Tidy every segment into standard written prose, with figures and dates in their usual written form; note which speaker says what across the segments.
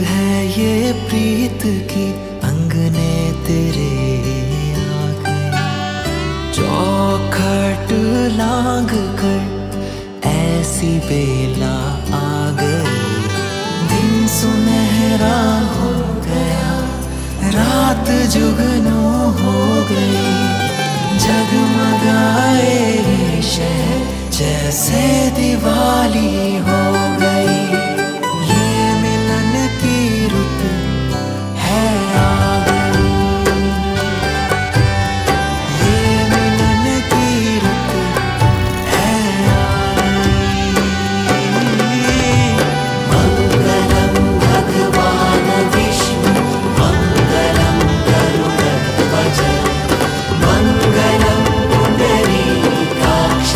Speaker 1: है ये प्रीत की अंगने तेरे आ गए, चौखट लांग कर ऐसी बेला आ गई। दिन सुनहरा हो गया, रात जुगनू हो गई, जगमगाए ये शहर जैसे दिवाली हो गई। ये मिलन की रुत है आ गई, ये मिलन की रुत है आ गई। मंगलम भगवान विष्णु मंगलम गरुड़ध्वज, मंगलम पुंडरीकाक्ष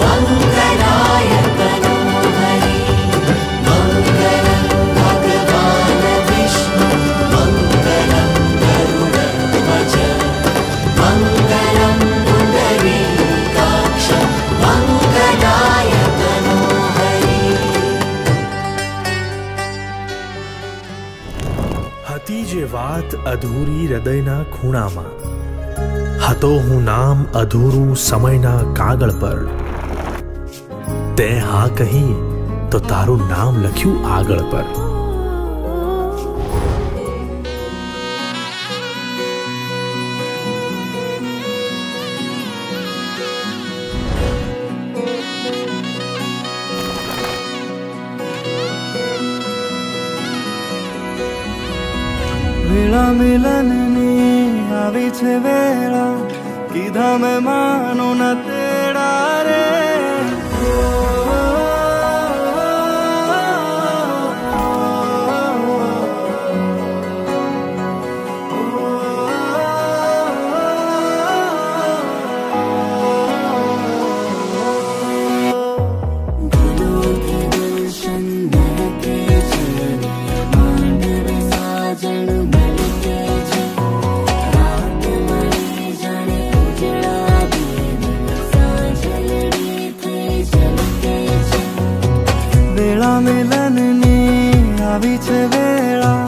Speaker 1: मंगलाय तनोहरि। मंगलम भगवान विष्णु मंगलम गरुड़ध्वज, मंगलम पुंडरीकाक्ष मंगलाय तनोहरि।
Speaker 2: હતી જે વાત અધૂરી હૃદયના ખૂણામાં, હતો હું નામ અધૂરું સમયના કાગળ પર, તે હા કહી તો તારું નામ લખ્યું આગળ પર।
Speaker 3: વેળા મિલનની આવી છે વેળા, કીધા મેં માનો ન તેડા રે। વેળા મિલનની આવી છે વેળા,